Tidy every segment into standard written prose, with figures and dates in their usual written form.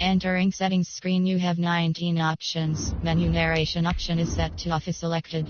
Entering settings screen, you have 19 options. Menu narration option is set to off is selected.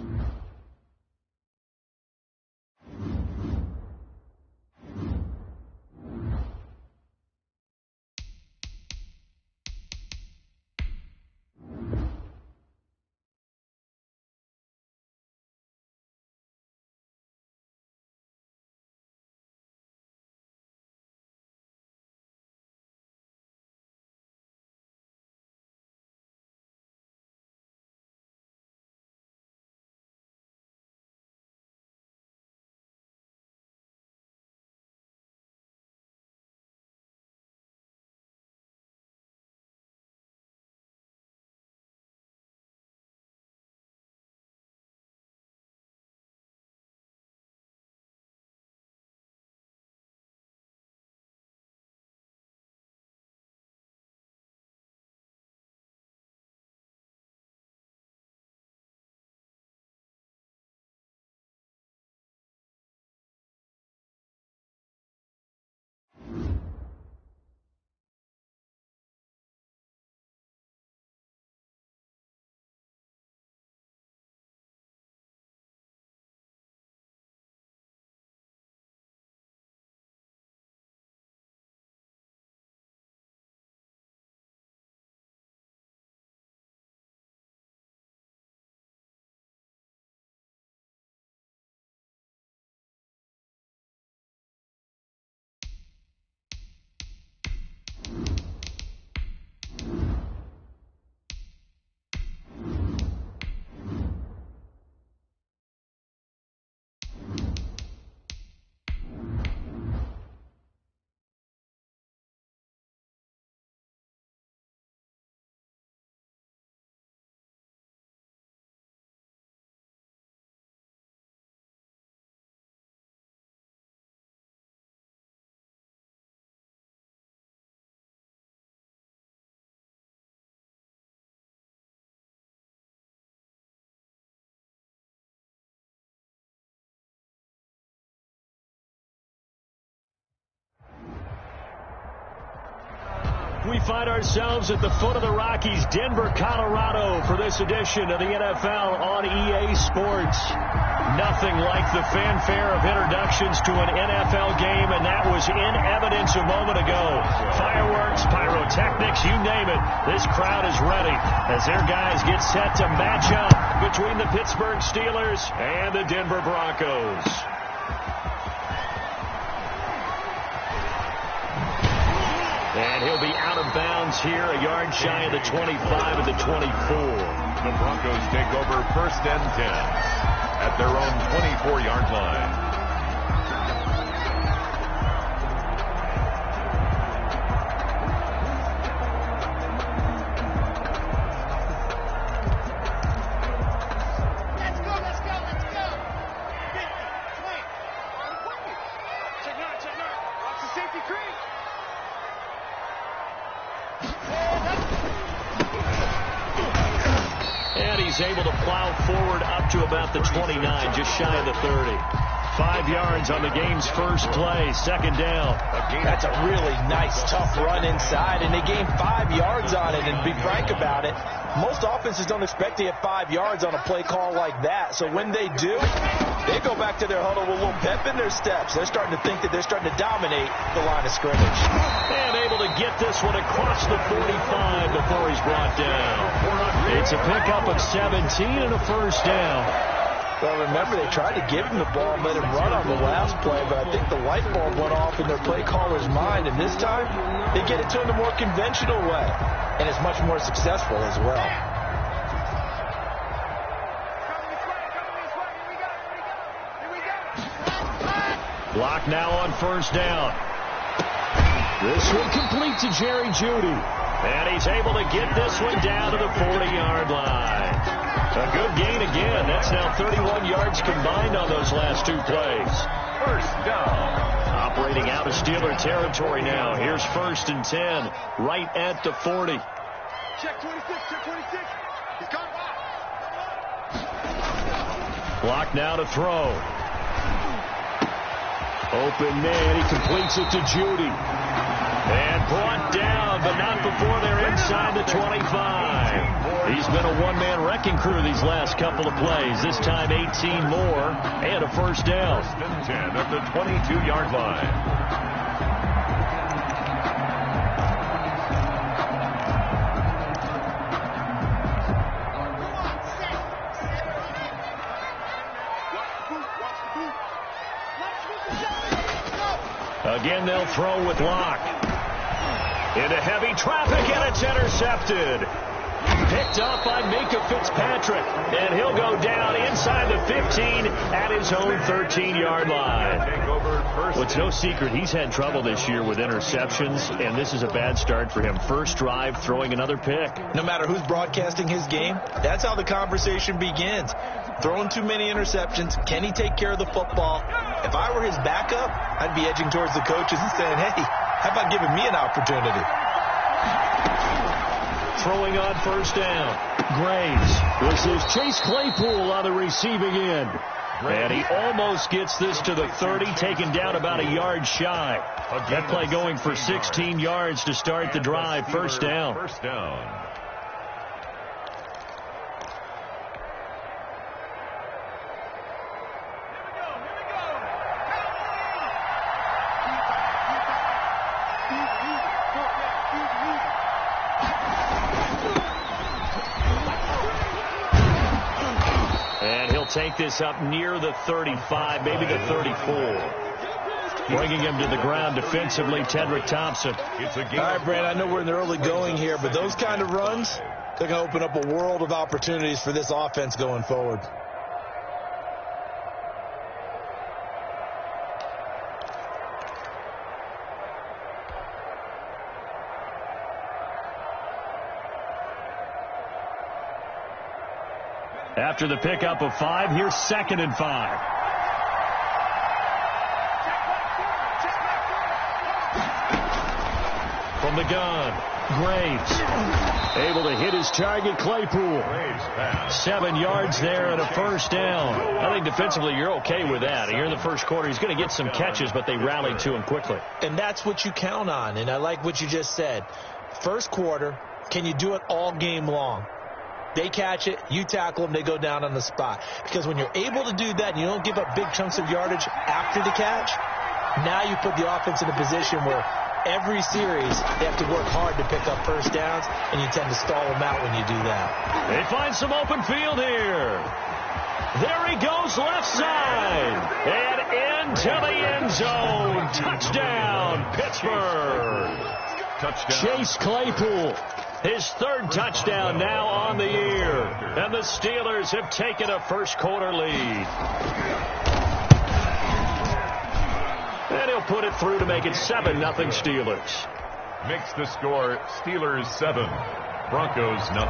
We find ourselves at the foot of the Rockies, Denver, Colorado, for this edition of the NFL on EA Sports. Nothing like the fanfare of introductions to an NFL game, and that was in evidence a moment ago. Fireworks, pyrotechnics, you name it. This crowd is ready as their guys get set to match up between the Pittsburgh Steelers and the Denver Broncos. And he'll be out of bounds here, a yard shy of the 25 of the 24. The Broncos take over 1st and 10 at their own 24-yard line. Able to plow forward up to about the 29, just shy of the 30. 5 yards on the game's first play, 2nd down. That's a really nice, tough run inside, and they gained 5 yards on it. And to be frank about it, most offenses don't expect to get 5 yards on a play call like that. So when they do, they go back to their huddle with a little pep in their steps. They're starting to think that they're starting to dominate the line of scrimmage. And able to get this one across the 45 before he's brought down. It's a pickup of 17 and a 1st down. Well, remember, they tried to give him the ball and let him run on the last play, but I think the light bulb went off in their play caller's mind, and this time they get it to him the more conventional way, and it's much more successful as well. Block now on 1st down. This one complete to Jerry Jeudy. And he's able to get this one down to the 40-yard line. A good gain again. That's now 31 yards combined on those last 2 plays. 1st down. Operating out of Steeler territory now. Here's 1st and 10, right at the 40. Check 26, check 26. He's gone back. Block now to throw. Open man, he completes it to Jeudy. And brought down, but not before they're inside the 25. He's been a one-man wrecking crew these last couple of plays. This time 18 more and a first down. First and 10 at the 22-yard line. Again, they'll throw with Locke. Into heavy traffic, and it's intercepted. Picked up by Minka Fitzpatrick, and he'll go down inside the 15 at his own 13-yard line. Well, it's no secret he's had trouble this year with interceptions, and this is a bad start for him. First drive, throwing another pick. No matter who's broadcasting his game, that's how the conversation begins. Throwing too many interceptions. Can he take care of the football? If I were his backup, I'd be edging towards the coaches and saying, hey, how about giving me an opportunity? Throwing on first down. Graves. This is Chase Claypool on the receiving end. And he almost gets this to the 30, taken down about a yard shy. That play going for 16 yards to start the drive. First down. First down. Take this up near the 35, maybe the 34. Bringing him to the ground defensively, Tedrick Thompson. All right, Brand, I know we're in the early going here, but those kind of runs, they're going to open up a world of opportunities for this offense going forward. After the pickup of 5, here's 2nd and 5. From the gun, Graves. Able to hit his target, Claypool. 7 yards there and a first down. I think defensively you're okay with that. Here in the first quarter, he's going to get some catches, but they rallied to him quickly. And that's what you count on, and I like what you just said. First quarter, can you do it all game long? They catch it, you tackle them, they go down on the spot. Because when you're able to do that and you don't give up big chunks of yardage after the catch, now you put the offense in a position where every series they have to work hard to pick up first downs, and you tend to stall them out when you do that. They find some open field here. There he goes left side. And into the end zone. Touchdown, Pittsburgh. Touchdown. Chase Claypool. His 3rd touchdown now on the year. And the Steelers have taken a first quarter lead. And he'll put it through to make it 7-0 Steelers. Makes the score Steelers 7, Broncos 0.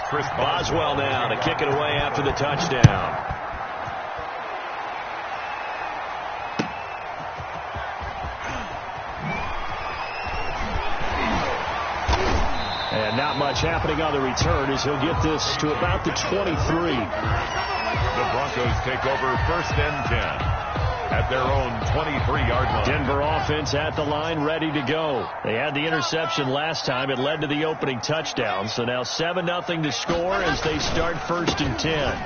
Chris Boswell now to kick it away after the touchdown. And not much happening on the return as he'll get this to about the 23. The Broncos take over 1st and 10 at their own 23-yard line. Denver offense at the line, ready to go. They had the interception last time. It led to the opening touchdown. So now 7-0 to score as they start 1st and 10.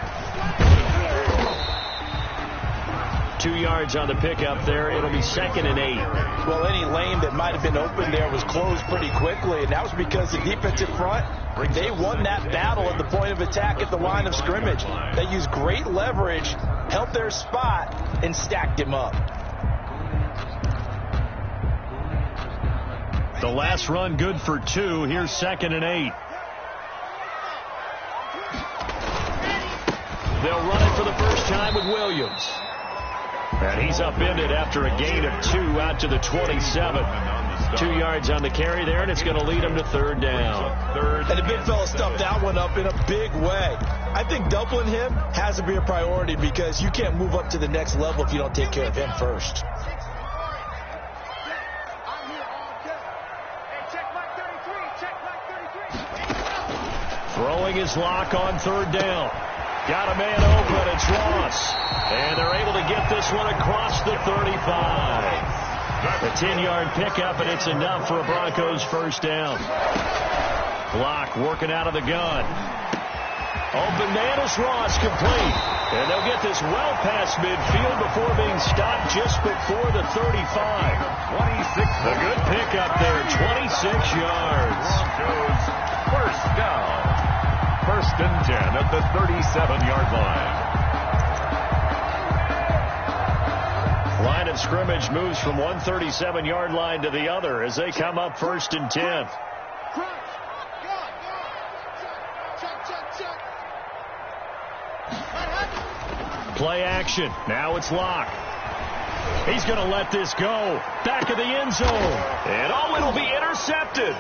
2 yards on the pickup there. It'll be 2nd and 8. Well, any lane that might have been open there was closed pretty quickly, and that was because the defensive front, they won that battle at the point of attack at the line of scrimmage. They used great leverage, held their spot, and stacked him up. The last run good for 2. Here's 2nd and 8. They'll run it for the first time with Williams. And he's upended after a gain of 2 out to the 27. 2 yards on the carry there, and it's going to lead him to 3rd down. And the big fella stuffed that one up in a big way. I think doubling him has to be a priority because you can't move up to the next level if you don't take care of him first. Throwing his lock on 3rd down. Got a man open. It's Ross. And they're able to get this one across the 35. The A 10-yard pickup, and it's enough for a Broncos first down. Block working out of the gun. Open man is Ross, complete. And they'll get this well past midfield before being stopped just before the 35. 26. A good pickup there, 26 yards. Broncos first down. First and 10 at the 37-yard line. Line of scrimmage moves from one 37-yard line to the other as they come up first and 10. Play action. Now it's Locke. He's going to let this go. Back of the end zone. And it'll be intercepted.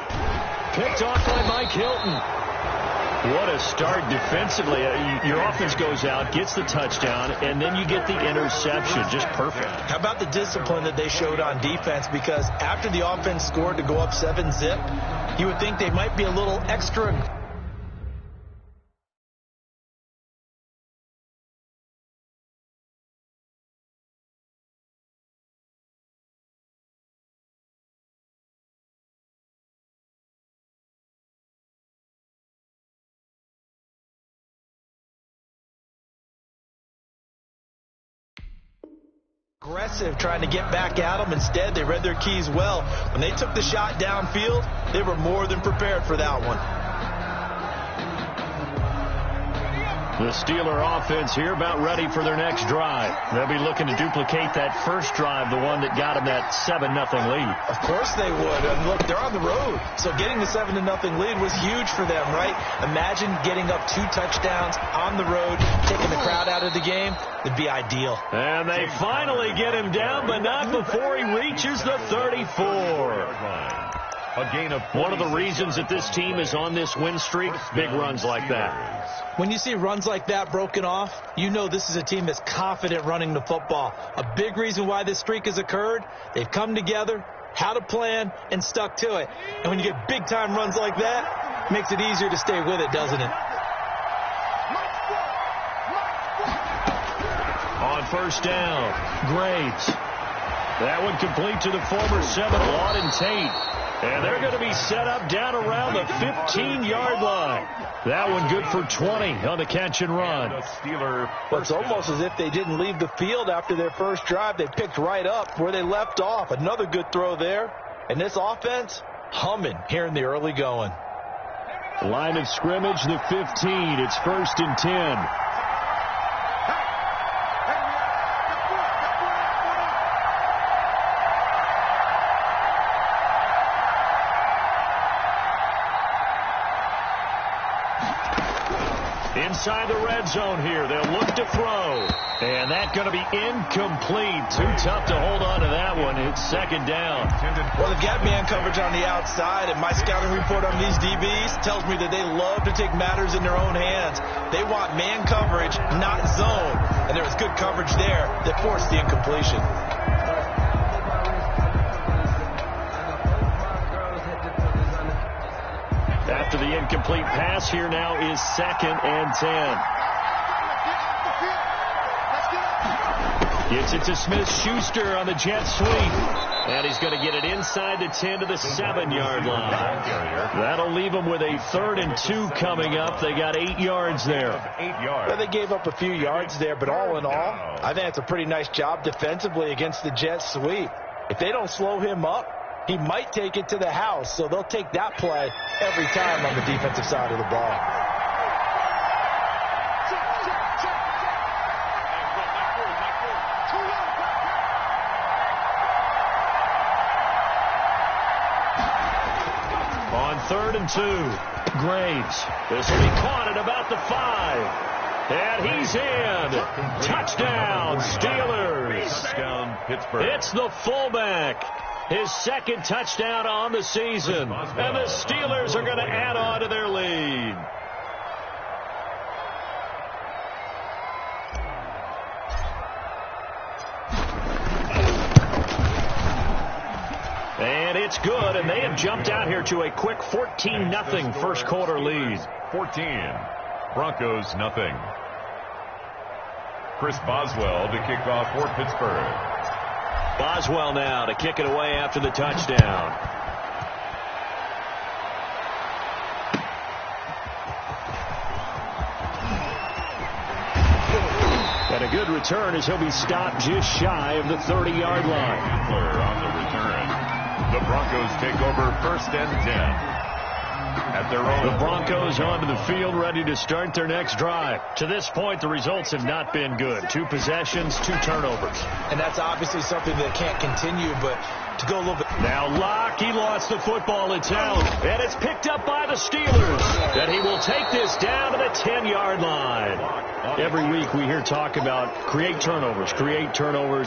Picked off by Mike Hilton. What a start defensively. Your offense goes out, gets the touchdown, and then you get the interception. Just perfect. How about the discipline that they showed on defense? Because after the offense scored to go up 7-zip, you would think they might be a little extra. Aggressive trying to get back at them. Instead, they read their keys well. When they took the shot downfield, they were more than prepared for that one. The Steeler offense here about ready for their next drive. They'll be looking to duplicate that first drive, the one that got them that 7-0 lead. Of course they would. And look, they're on the road. So getting the 7-0 lead was huge for them, right? Imagine getting up 2 touchdowns on the road, taking the crowd out of the game. It'd be ideal. And they finally get him down, but not before he reaches the 34. A gain of one of the reasons that this team is on this win streak, big runs like that. When you see runs like that broken off, you know this is a team that's confident running the football. A big reason why this streak has occurred, they've come together, had a plan, and stuck to it. And when you get big-time runs like that, it makes it easier to stay with it, doesn't it? On first down, Graves. That one complete to the former Seminole, Auden Tate. And they're going to be set up down around the 15-yard line. That one good for 20 on the catch and run. It's almost as if they didn't leave the field after their first drive. They picked right up where they left off. Another good throw there. And this offense, humming here in the early going. Line of scrimmage, the 15. It's first and 10. Inside the red zone here. They'll look to throw. And that's going to be incomplete. Too tough to hold on to that one. It's second down. Well, they've got man coverage on the outside, and my scouting report on these DBs tells me that they love to take matters in their own hands. They want man coverage, not zone. And there was good coverage there that forced the incompletion. After the incomplete pass, here now is second and 10. Gets it to Smith-Schuster on the jet sweep. And he's going to get it inside the 10 to the 7-yard line. That'll leave them with a 3rd and 2 coming up. They got 8 yards there. 8 yards. Well, they gave up a few yards there, but all in all, I think it's a pretty nice job defensively against the jet sweep. If they don't slow him up, he might take it to the house, so they'll take that play every time on the defensive side of the ball. On 3rd and 2, Graves. This will be caught at about the 5. And he's in. Touchdown, Steelers. Touchdown, Pittsburgh. It's the fullback. His second touchdown on the season. And the Steelers are going to add on to their lead. And it's good, and they have jumped out here to a quick 14-0 first quarter lead. 14. Broncos, nothing. Chris Boswell to kick off for Pittsburgh. Boswell now to kick it away after the touchdown. And a good return as he'll be stopped just shy of the 30-yard line. On the return. The Broncos take over 1st and 10. At their own. The Broncos onto the field, ready to start their next drive. To this point, the results have not been good. 2 possessions, 2 turnovers. And that's obviously something that can't continue, but to go a little bit. Now Locke, he lost the football. It's out, and it's picked up by the Steelers. And he will take this down to the 10-yard line. Every week we hear talk about create turnovers.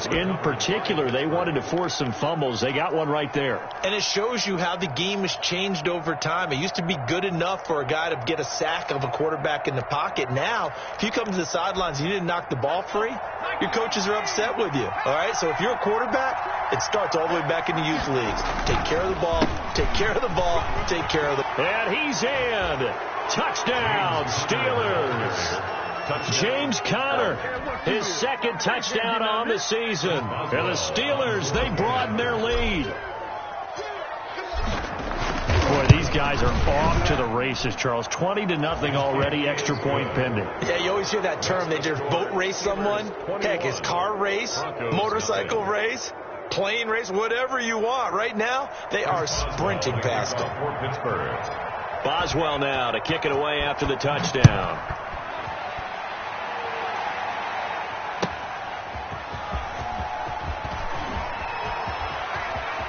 In particular, they wanted to force some fumbles. They got one right there. And it shows you how the game has changed over time. It used to be good enough for a guy to get a sack of a quarterback in the pocket. Now, if you come to the sidelines and you didn't knock the ball free, your coaches are upset with you. All right, so if you're a quarterback, it starts all the way back in the youth leagues. Take care of the ball, take care of the ball, take care of the ball. And he's in. Touchdown, Steelers. James Conner, his 2nd touchdown on the season. And the Steelers, they broaden their lead. Boy, these guys are off to the races, Charles. 20-0 already, extra point pending. Yeah, you always hear that term. They just boat race someone. Heck, it's car race, motorcycle race, plane race, whatever you want. Right now, they are sprinting past them. Boswell now to kick it away after the touchdown.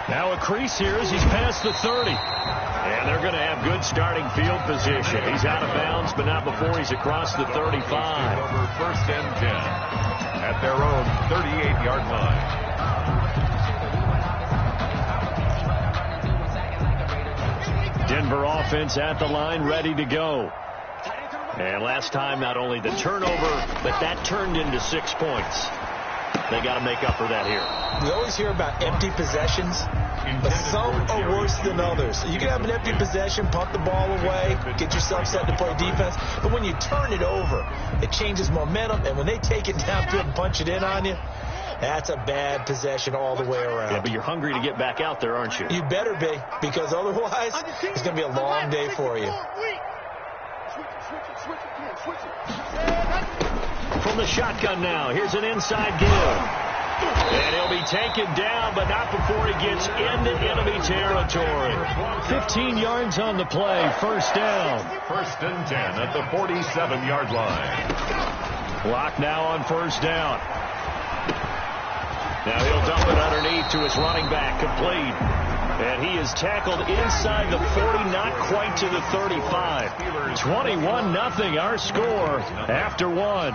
Now a crease here as he's past the 30. And they're going to have good starting field position. He's out of bounds, but not before he's across the 35. Over 1st and 10 at their own 38-yard line. Denver offense at the line, ready to go. And last time, not only the turnover, but that turned into 6 points. They got to make up for that here. We always hear about empty possessions, but some are worse than others. You can have an empty possession, punt the ball away, get yourself set to play defense, but when you turn it over, it changes momentum, and when they take it downfield and punch it in on you, that's a bad possession all the way around. Yeah, but you're hungry to get back out there, aren't you? You better be, because otherwise, it's going to be a long day for you. From the shotgun now, here's an inside give. And he'll be taken down, but not before he gets into enemy territory. 15 yards on the play, 1st down. 1st and 10 at the 47-yard line. Locke now on 1st down. Now he'll dump it underneath to his running back, complete. And he is tackled inside the 40, not quite to the 35. 21-0 our score after 1.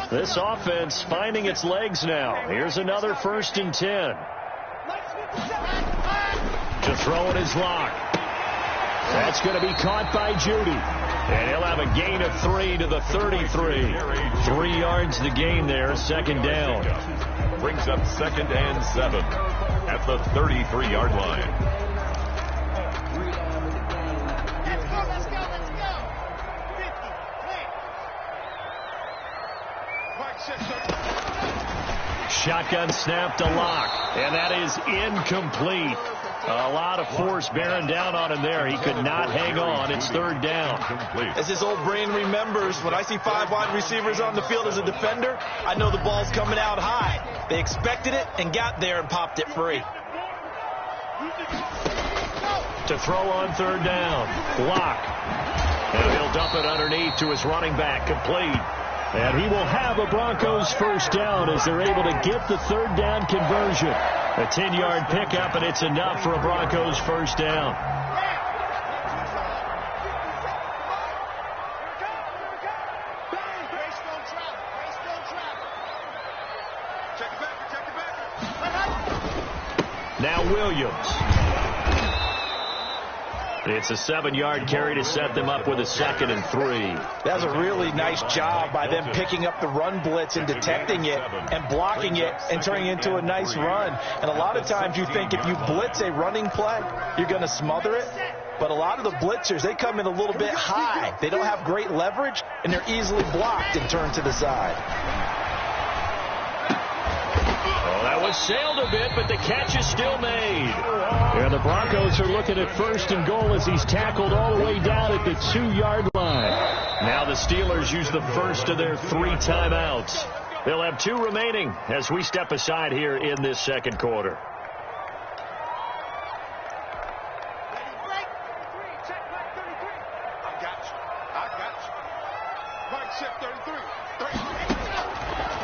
This offense finding its legs now. Here's another 1st and 10. To throw it is Locke. That's going to be caught by Judy. And he'll have a gain of 3 to the 33. 3 yards the gain there, 2nd down. Brings up 2nd and 7 at the 33-yard line. Let's go. Shotgun snap to Locke. And that is incomplete. A lot of force bearing down on him there. He could not hang on. It's 3rd down. As his old brain remembers, when I see 5 wide receivers on the field as a defender, I know the ball's coming out high. They expected it and got there and popped it free. To throw on 3rd down. Locke. And he'll dump it underneath to his running back, complete. And he will have a Broncos 1st down as they're able to get the 3rd down conversion. A 10-yard pickup, and it's enough for a Broncos 1st down. Now Williams. It's a 7-yard carry to set them up with a 2nd and 3. That was a really nice job by them picking up the run blitz and detecting it and blocking it and turning it into a nice run. And a lot of times you think if you blitz a running play, you're going to smother it. but a lot of the blitzers, they come in a little bit high. They don't have great leverage, and they're easily blocked and turned to the side. Oh, that was sailed a bit, but the catch is still made. And the Broncos are looking at 1st and goal as he's tackled all the way down at the 2-yard line. Now the Steelers use the first of their 3 timeouts. They'll have 2 remaining as we step aside here in this second quarter.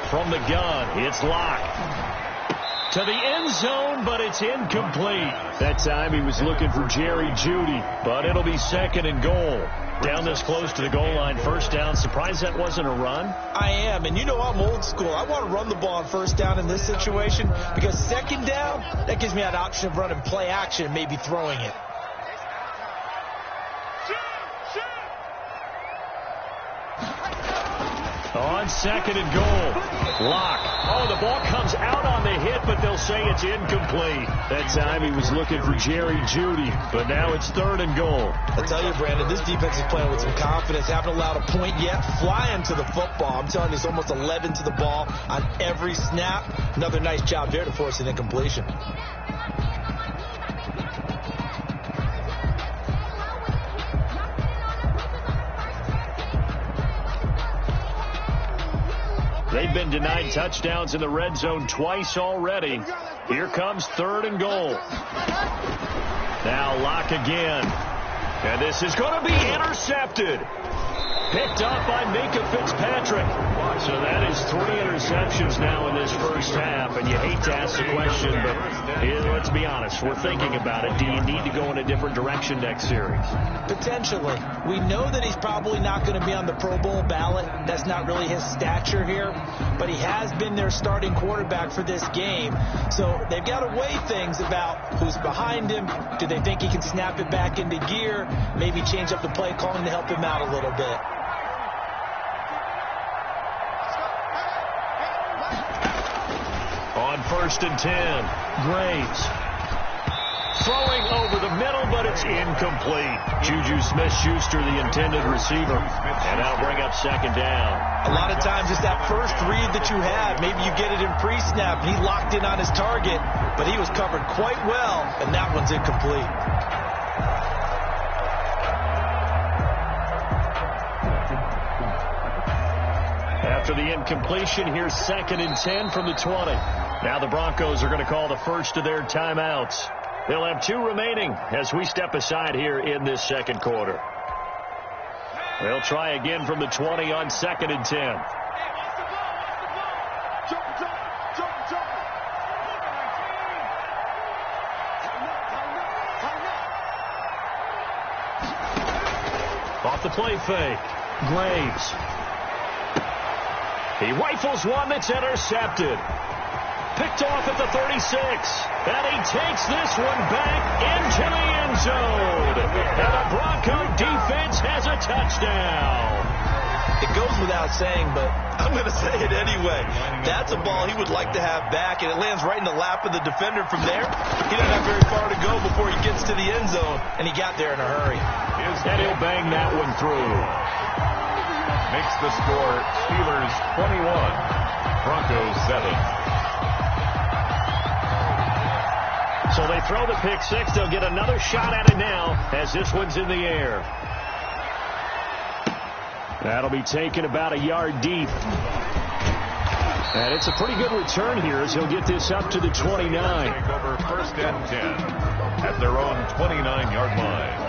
From the gun, it's locked to the end zone, but it's incomplete. That time he was looking for Jerry Jeudy, but it'll be 2nd and goal. Down this close to the goal line, 1st down. Surprised that wasn't a run? I am, and you know I'm old school. I want to run the ball on 1st down in this situation because 2nd down, that gives me that option of running play action and maybe throwing it. On 2nd and goal. Lock. Oh, the ball comes out on the hit, but they'll say it's incomplete. That time he was looking for Jerry Jeudy, but now it's 3rd and goal. I tell you, Brandon, this defense is playing with some confidence. Haven't allowed a point yet. Flying to the football. I'm telling you, it's almost 11 to the ball on every snap. Another nice job there to force an incompletion. They've been denied touchdowns in the red zone twice already. Here comes 3rd and goal. Now Lock again. And this is going to be intercepted. Picked up by Minka Fitzpatrick. So that is 3 interceptions now in this first half. And you hate to ask the question, but let's be honest. We're thinking about it. Do you need to go in a different direction next series? Potentially. We know that he's probably not going to be on the Pro Bowl ballot. That's not really his stature here. But he has been their starting quarterback for this game. So they've got to weigh things about who's behind him. Do they think he can snap it back into gear? Maybe change up the play calling to help him out a little bit. On 1st and 10, Graves. Throwing over the middle, but it's incomplete. Juju Smith-Schuster, the intended receiver. And that'll bring up 2nd down. A lot of times it's that first read that you have. Maybe you get it in pre-snap, and he locked in on his target, but he was covered quite well, and that one's incomplete. After the incompletion, here's 2nd and 10 from the 20. Now the Broncos are going to call the first of their timeouts. They'll have 2 remaining as we step aside here in this second quarter. They'll try again from the 20 on 2nd and 10. Off the play fake. Graves. He rifles one that's intercepted. Picked off at the 36. And he takes this one back into the end zone. And the Bronco defense has a touchdown. It goes without saying, but I'm going to say it anyway. That's a ball he would like to have back, and it lands right in the lap of the defender from there. He doesn't have very far to go before he gets to the end zone, and he got there in a hurry. And he'll bang that one through. Makes the score Steelers 21, Broncos 7. So they throw the pick six. They'll get another shot at it now as this one's in the air. That'll be taken about a yard deep. And it's a pretty good return here as he'll get this up to the 29. Take over 1st and 10 at their own 29-yard line.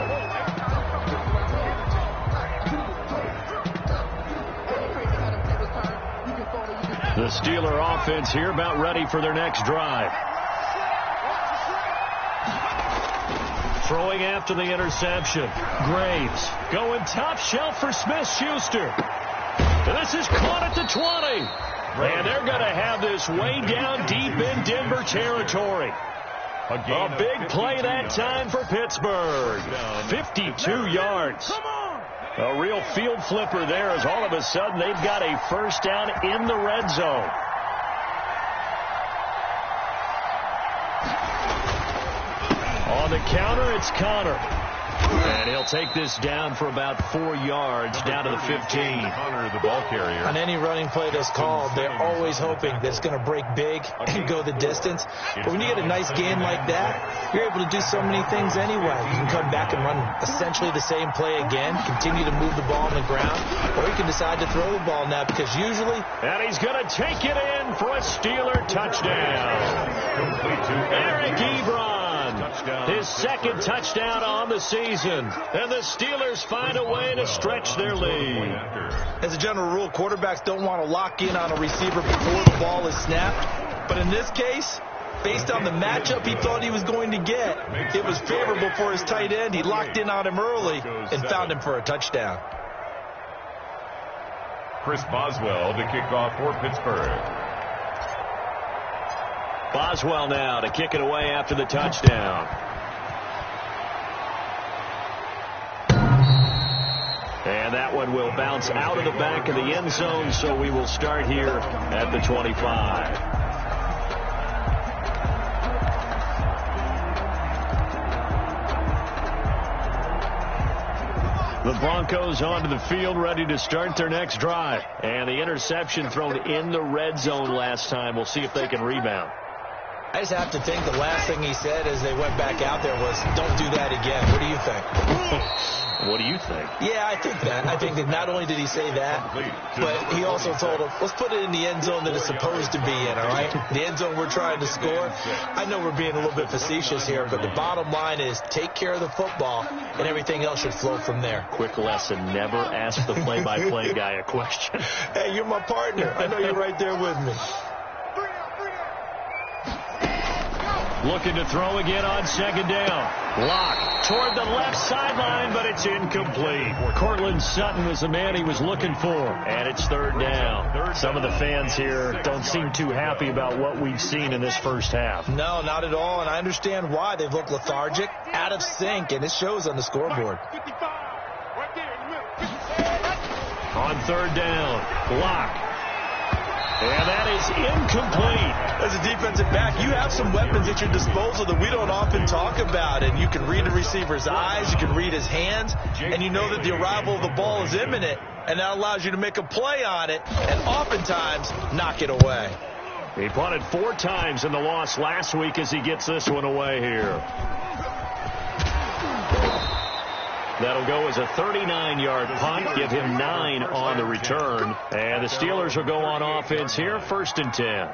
The Steeler offense here about ready for their next drive. Throwing after the interception. Graves going top shelf for Smith-Schuster. And this is caught at the 20. And they're going to have this way down deep in Denver territory. A big play that time for Pittsburgh. 52 yards. A real field flipper there as all of a sudden they've got a first down in the red zone. On the counter, it's Connor. And he'll take this down for about 4 yards, down to the 15. Honor the ball carrier. On any running play that's called, they're always hoping that it's going to break big and go the distance. But when you get a nice gain like that, you're able to do so many things anyway. You can come back and run essentially the same play again, continue to move the ball on the ground, or you can decide to throw the ball now because usually... And he's going to take it in for a Steeler touchdown. Eric Ebron. His second touchdown on the season. And the Steelers find a way to stretch their lead. As a general rule, quarterbacks don't want to lock in on a receiver before the ball is snapped. But in this case, based on the matchup he thought he was going to get, it was favorable for his tight end. He locked in on him early and found him for a touchdown. Chris Boswell to kick off for Pittsburgh. Boswell now to kick it away after the touchdown. And that one will bounce out of the back of the end zone, so we will start here at the 25. The Broncos onto the field, ready to start their next drive. And the interception thrown in the red zone last time. We'll see if they can rebound. I just have to think the last thing he said as they went back out there was, don't do that again. What do you think? What do you think? Yeah, I think that. I think that not only did he say that, but he also told him, let's put it in the end zone that it's supposed to be in, all right? The end zone we're trying to score. I know we're being a little bit facetious here, but the bottom line is take care of the football, and everything else should flow from there. Quick lesson, never ask the play-by-play guy a question. Hey, you're my partner. I know you're right there with me. Looking to throw again on second down. Lock toward the left sideline, but it's incomplete. Cortland Sutton was the man he was looking for, and it's third down. Some of the fans here don't seem too happy about what we've seen in this first half. No, not at all, and I understand why. They've looked lethargic, out of sync, and it shows on the scoreboard. On third down, Lock. And that is incomplete. As a defensive back, you have some weapons at your disposal that we don't often talk about. And you can read a receiver's eyes, you can read his hands, and you know that the arrival of the ball is imminent. And that allows you to make a play on it and oftentimes knock it away. He punted 4 times in the loss last week as he gets this one away here. That'll go as a 39-yard punt, give him 9 on the return. And the Steelers will go on offense here, 1st and 10.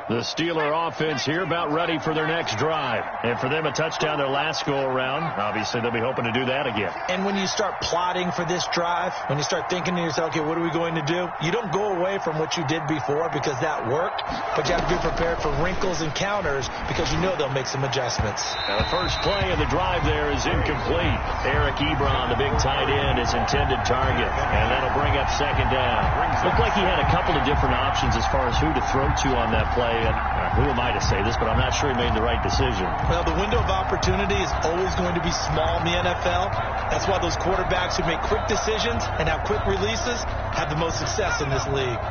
The Steeler offense here about ready for their next drive. And for them, a touchdown their last go-around. Obviously, they'll be hoping to do that again. And when you start plotting for this drive, when you start thinking to yourself, okay, what are we going to do? You don't go away from what you did before because that worked, but you have to be prepared for wrinkles and counters because you know they'll make some adjustments. Now, the first play of the drive there is incomplete. Eric Ebron, the big tight end, is intended target. And that'll bring up second down. Looked like he had a couple of different options as far as who to throw to on that play. And who am I to say this, but I'm not sure he made the right decision. Well, the window of opportunity is always going to be small in the NFL. That's why those quarterbacks who make quick decisions and have quick releases have the most success in this league.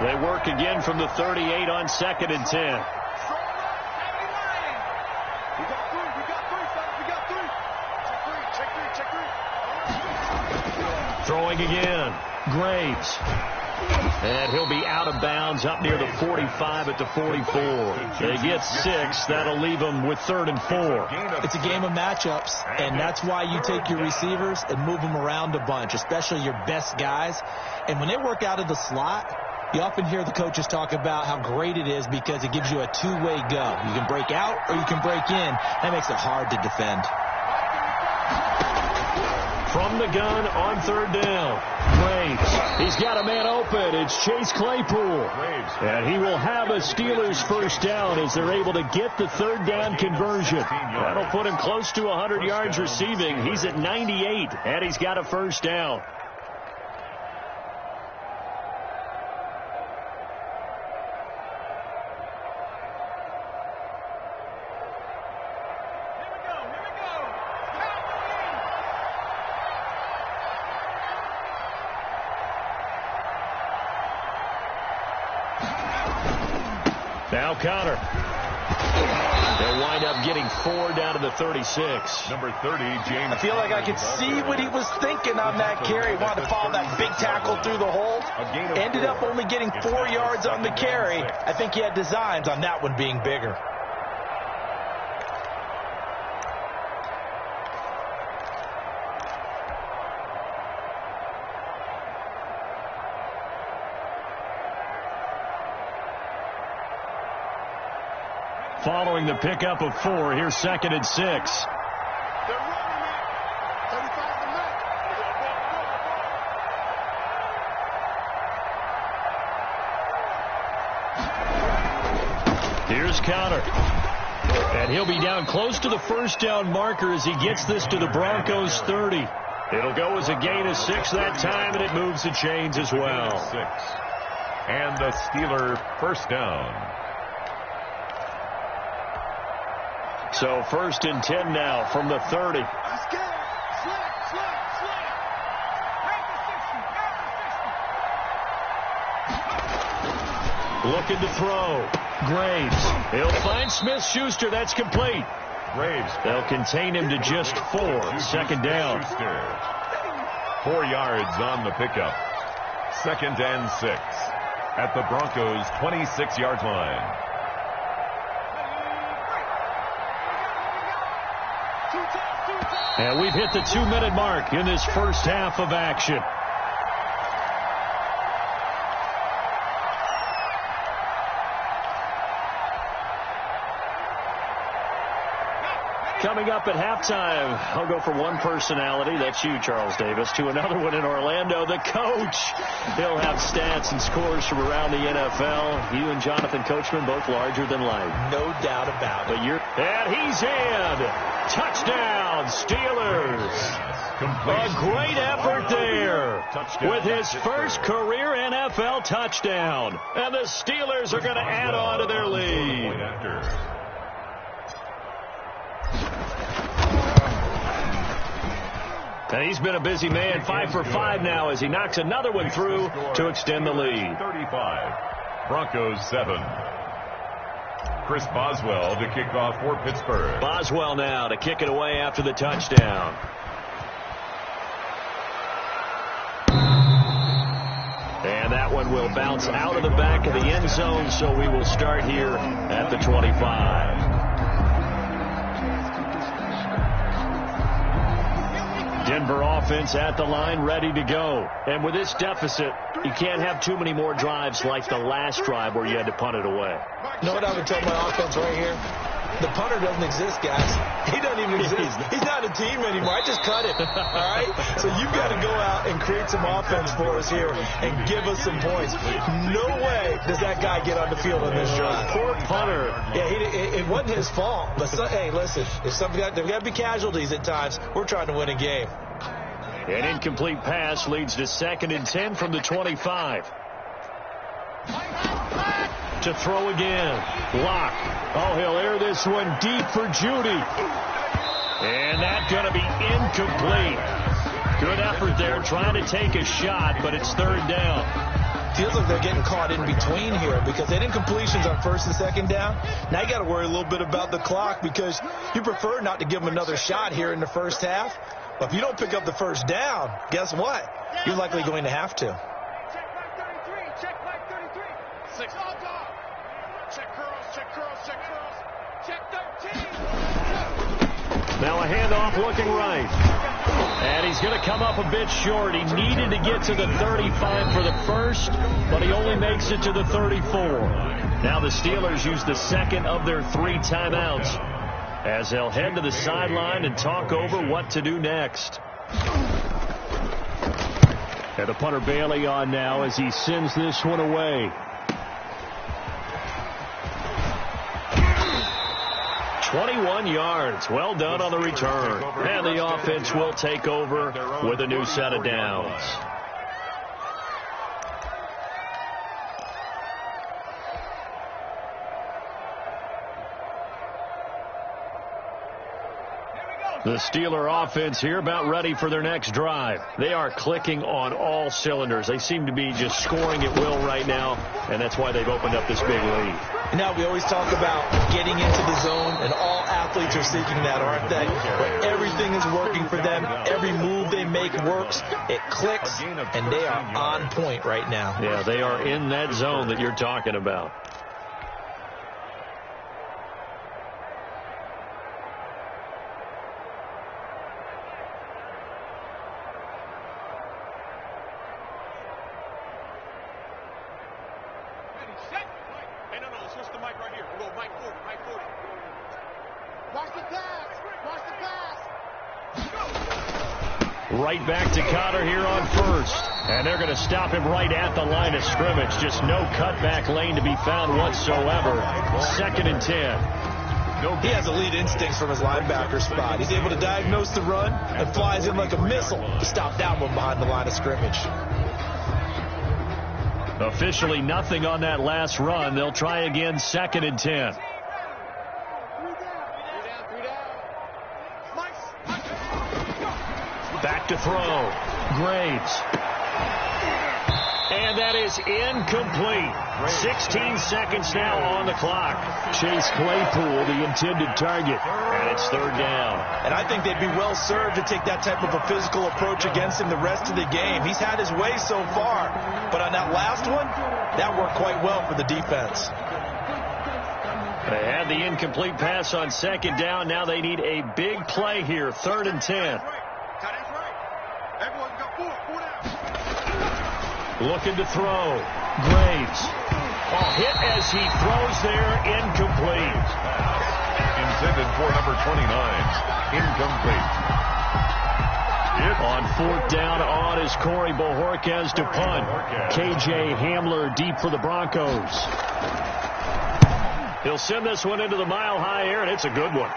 They work again from the 38 on 2nd and 10. Throwing again. Graves. And he'll be out of bounds up near the 45 at the 44. They get 6. That'll leave them with 3rd and 4. It's a game of matchups, and that's why you take your receivers and move them around a bunch, especially your best guys. And when they work out of the slot, you often hear the coaches talk about how great it is because it gives you a two-way go. You can break out or you can break in. That makes it hard to defend. From the gun on 3rd down. Graves. He's got a man open. It's Chase Claypool. And he will have a Steelers first down as they're able to get the 3rd down conversion. That'll put him close to 100 yards receiving. He's at 98, and he's got a first down. Now counter. They'll wind up getting 4 down to the 36. Number 30, James. I feel like I could see what he was thinking on that carry. Wanted to follow that big tackle through the hole. Ended up only getting 4 yards on the carry. I think he had designs on that one being bigger. Following the pickup of 4, here's 2nd and 6. They're running it. 35 to make. Here's counter. And he'll be down close to the first down marker as he gets this to the Broncos 30. It'll go as a gain of 6 that time, and it moves the chains as well. 6. And the Steeler first down. So 1st and 10 now from the 30. Let's go. Slide. Looking to throw. Graves. He'll find Smith-Schuster. That's complete. Graves. They'll contain him to just 4. 2nd down. 4 yards on the pickup. 2nd and 6 at the Broncos' 26-yard line. And we've hit the 2-minute mark in this first half of action. Coming up at halftime, I'll go from one personality, that's you, Charles Davis, to another one in Orlando, the coach. He'll have stats and scores from around the NFL. You and Jonathan Coachman, both larger than life. No doubt about it. And he's in. Touchdown, Steelers. A great effort there with his first career NFL touchdown. And the Steelers are going to add on to their lead. And he's been a busy man, 5 for 5 now as he knocks another one through to extend the lead. 35. Broncos 7. Chris Boswell to kick off for Pittsburgh. Boswell now to kick it away after the touchdown. And that one will bounce out of the back of the end zone, so we will start here at the 25. Denver offense at the line, ready to go. And with this deficit, you can't have too many more drives like the last drive where you had to punt it away. You know what I would tell my offense right here? The punter doesn't exist, guys. He doesn't even exist. He's not a team anymore. I just cut him. All right? So you've got to go out and create some offense for us here and give us some points. No way does that guy get on the field on this drive. Poor punter. Yeah, it wasn't his fault. But, hey, listen, there's got to be casualties at times. We're trying to win a game. An incomplete pass leads to 2nd and 10 from the 25. To throw again. Lock. Oh, he'll air this one deep for Judy. And that's going to be incomplete. Good effort there trying to take a shot, but it's 3rd down. Feels like they're getting caught in between here because they did incompletions on 1st and 2nd down. Now you got to worry a little bit about the clock because you prefer not to give them another shot here in the first half. But if you don't pick up the 1st down, guess what? You're likely going to have to. Check Mike 33. Check Mike 33. 6 on top. Check curls. Check curls. Check curls. Check 13. Now a handoff looking right. And he's going to come up a bit short. He needed to get to the 35 for the first, but he only makes it to the 34. Now the Steelers use the 2nd of their 3 timeouts as they'll head to the sideline and talk over what to do next. And the punter Bailey on now as he sends this one away. 21 yards. Well done on the return. And the offense will take over with a new set of downs. The Steeler offense here about ready for their next drive. They are clicking on all cylinders. They seem to be just scoring at will right now, and that's why they've opened up this big lead. Now, we always talk about getting into the zone, and all athletes are seeking that, aren't they? But everything is working for them. Every move they make works. It clicks, and they are on point right now. Yeah, they are in that zone that you're talking about. Right back to Cotter here on first. And they're going to stop him right at the line of scrimmage. Just no cutback lane to be found whatsoever. 2nd and 10. He has elite instincts from his linebacker spot. He's able to diagnose the run and flies in like a missile to stop that one behind the line of scrimmage. Officially nothing on that last run. They'll try again, 2nd and 10. Back to throw. Graves. And that is incomplete. 16 seconds now on the clock. Chase Claypool, the intended target. And it's 3rd down. And I think they'd be well served to take that type of a physical approach against him the rest of the game. He's had his way so far. But on that last one, that worked quite well for the defense. They had the incomplete pass on 2nd down. Now they need a big play here. 3rd and 10. Looking to throw. Graves. Hit as he throws there. Incomplete. Intended for number 29. Incomplete. On 4th down on is Corey Bojorquez to punt. KJ Hamler deep for the Broncos. He'll send this one into the mile-high air, and it's a good one.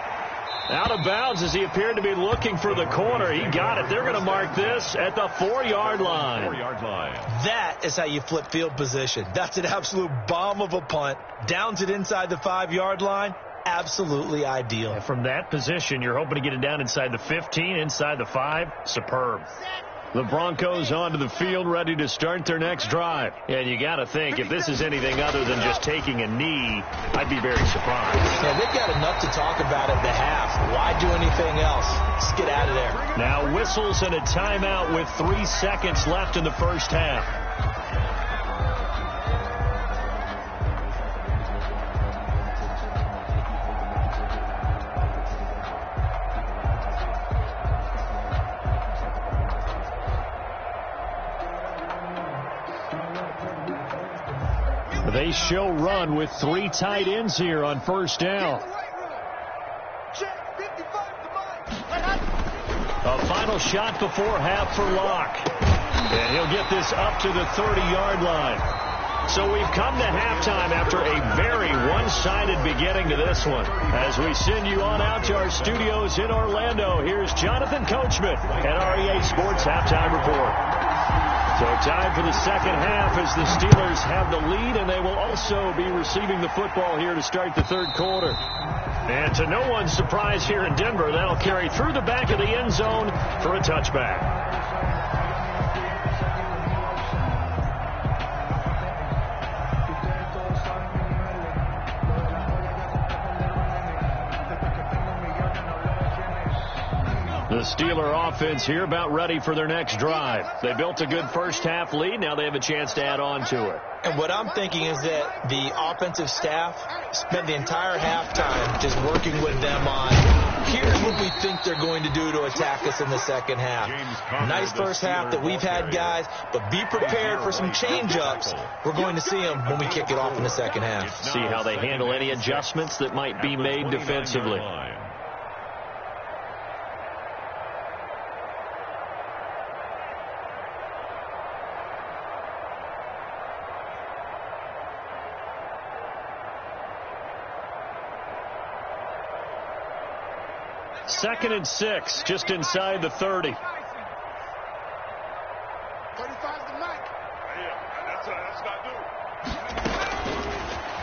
Out of bounds as he appeared to be looking for the corner. He got it. They're going to mark this at the 4-yard line. 4-yard line. That is how you flip field position. That's an absolute bomb of a punt. Downs it inside the 5-yard line. Absolutely ideal. And from that position, you're hoping to get it down inside the 15, inside the 5. Superb. The Broncos onto the field, ready to start their next drive. And you got to think, if this is anything other than just taking a knee, I'd be very surprised. Yeah, they've got enough to talk about at the half. Why do anything else? Let's get out of there. Now whistles and a timeout with 3 seconds left in the first half. They show run with 3 tight ends here on 1st down. A final shot before half for Locke. And he'll get this up to the 30-yard line. So we've come to halftime after a very one-sided beginning to this one. As we send you on out to our studios in Orlando, here's Jonathan Coachman at REA Sports Halftime Report. So time for the second half as the Steelers have the lead, and they will also be receiving the football here to start the 3rd quarter. And to no one's surprise here in Denver, that'll carry through the back of the end zone for a touchback. The Steeler offense here about ready for their next drive. They built a good first half lead. Now they have a chance to add on to it. And what I'm thinking is that the offensive staff spent the entire halftime just working with them on, here's what we think they're going to do to attack us in the second half. Nice first half that we've had, guys, but be prepared for some change-ups. We're going to see them when we kick it off in the second half. See how they handle any adjustments that might be made defensively. Second and 6, just inside the 30. 35's the mic. That's not good.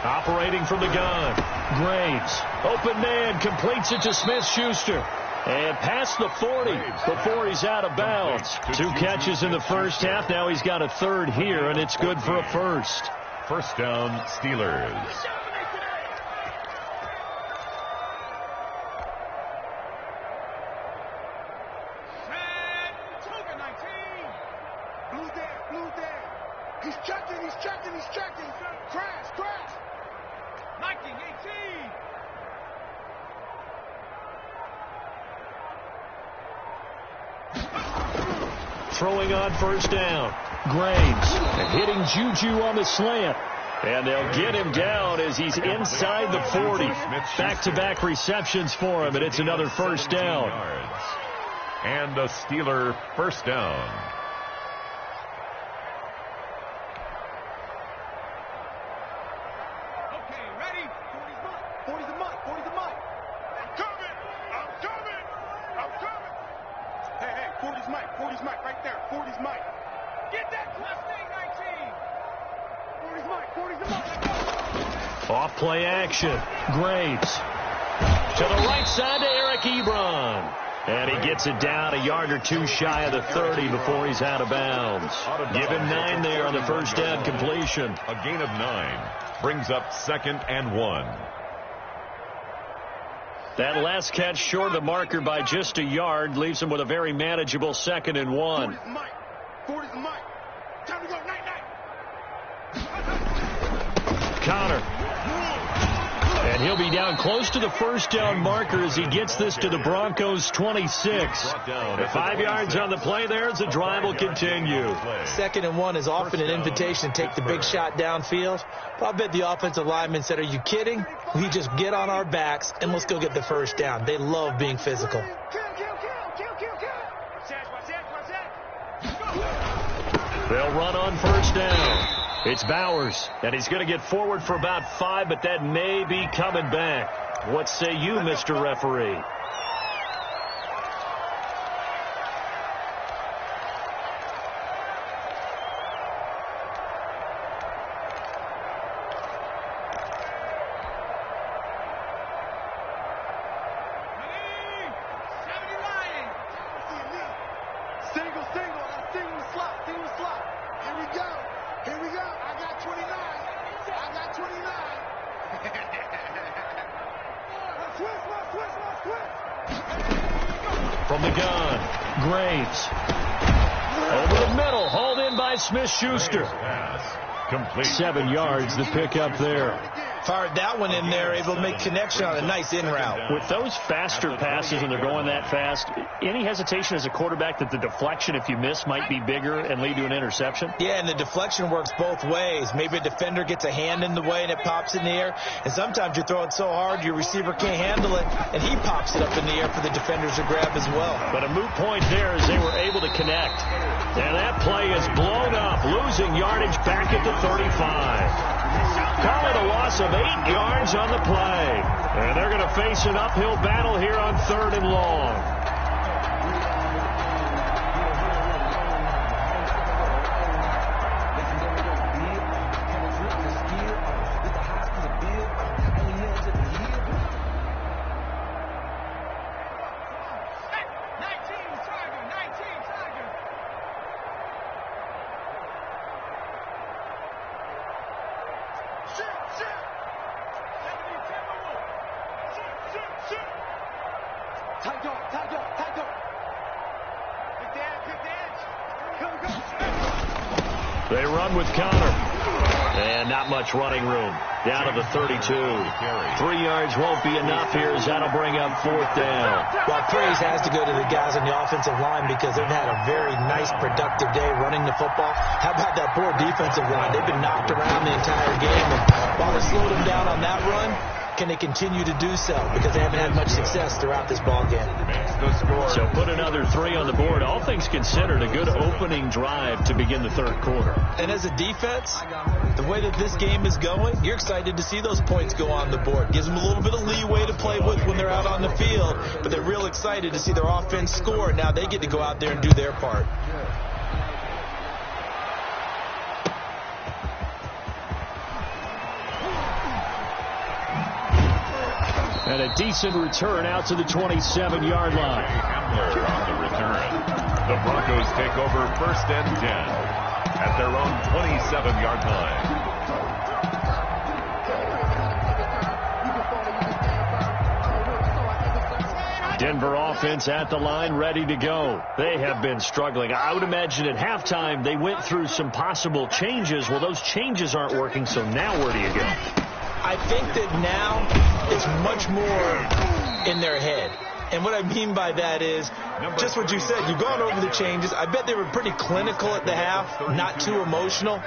Operating from the gun. Graves. Open man. Completes it to Smith-Schuster. And past the 40 before he's out of bounds. 2 catches in the first half. Now he's got a third here, and it's good for a first. First down, Steelers. Blue there. He's checking. Crash. 1918. Throwing on first down. Graves hitting Juju on the slant. And they'll get him down as he's inside the 40. Back-to-back receptions for him, and it's another first down. And a Steeler first down. Okay, ready? 40's the mark. I'm coming. Hey, 40's Mike right there. 40's Mike. Get that Mustang 19. 40's the mark. Off play action. Graves to the right side to Eric Ebron. And he gets it down a yard or two shy of the 30 before he's out of bounds. Give him 9 there on the first down completion. A gain of 9 brings up 2nd and 1. That last catch short of the marker by just a yard leaves him with a very manageable 2nd and 1. 40's Mike. Time to go. Night. Connor. And he'll be down close to the first down marker as he gets this to the Broncos 26. 5 yards on the play there as the drive will continue. 2nd and 1 is often an invitation to take the big shot downfield. But I bet the offensive lineman said, are you kidding? We just get on our backs and let's go get the first down. They love being physical. They'll run on first down. It's Bowers, and he's going to get forward for about 5, but that may be coming back. What say you, Mr. Referee? From the gun, Graves. Over the middle, hauled in by Smith-Schuster. 7 yards, the pickup there. Fired that one in there, able to make connection on a nice in route. With those faster passes and they're going that fast, any hesitation as a quarterback that the deflection, if you miss, might be bigger and lead to an interception? Yeah, and the deflection works both ways. Maybe a defender gets a hand in the way and it pops in the air. And sometimes you throw it so hard your receiver can't handle it, and he pops it up in the air for the defenders to grab as well. But a moot point there as they were able to connect. And that play is blown up, losing yardage back at the 35. Call it a loss of 8 yards on the play. And they're going to face an uphill battle here on 3rd and long. They run with Connor. And not much running room. Down to the 32. 3 yards won't be enough here as that'll bring up 4th down. Well, praise has to go to the guys on the offensive line because they've had a very nice, productive day running the football. How about that poor defensive line? They've been knocked around the entire game. And while they slowed them down on that run, can they continue to do so? Because they haven't had much success throughout this ball game. So put another 3 on the board. All things considered, a good opening drive to begin the 3rd quarter. And as a defense, the way that this game is going, you're excited to see those points go on the board. Gives them a little bit of leeway to play with when they're out on the field. But they're real excited to see their offense score. Now they get to go out there and do their part. And a decent return out to the 27-yard line. Hamler on the return. The Broncos take over 1st and 10 at their own 27-yard line. Denver offense at the line, ready to go. They have been struggling. I would imagine at halftime they went through some possible changes. Well, those changes aren't working, so now where do you go? I think that now it's much more in their head. And what I mean by that is just what you said. You've gone over the changes. I bet they were pretty clinical at the half, not too emotional.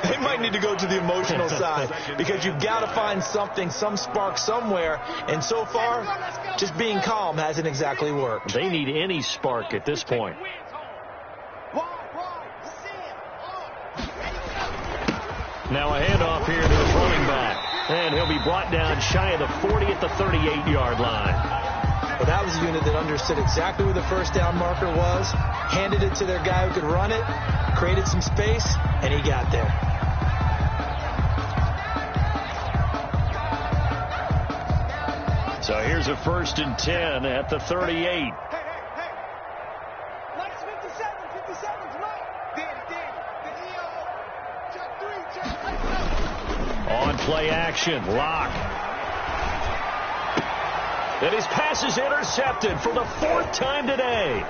They might need to go to the emotional side because you've got to find something, some spark somewhere. And so far, just being calm hasn't exactly worked. They need any spark at this point. Now a handoff here to his running back. And he'll be brought down shy of the 40 at the 38-yard line. Well, that was a unit that understood exactly where the first down marker was, handed it to their guy who could run it, created some space, and he got there. So here's a 1st and 10 at the 38. Hey. Nice 57's right. Danny. The EO. Check 3. On play action. Lock. And his pass is intercepted for the 4th time today.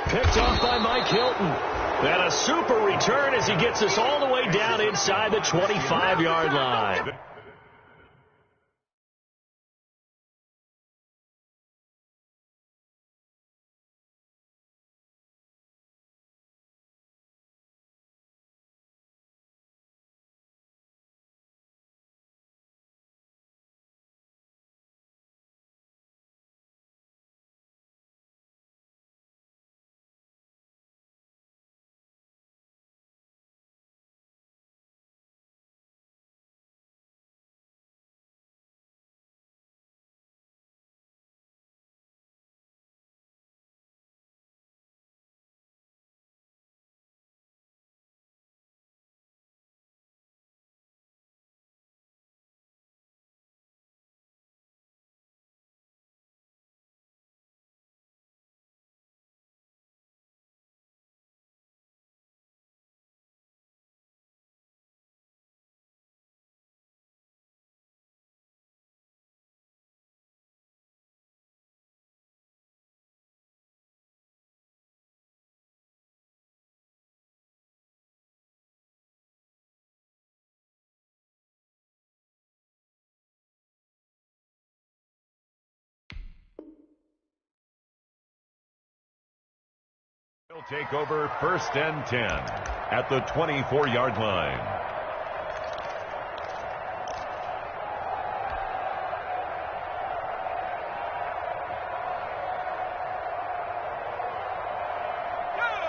Picked off by Mike Hilton. And a super return as he gets us all the way down inside the 25-yard line. They'll take over 1st and 10 at the 24-yard line.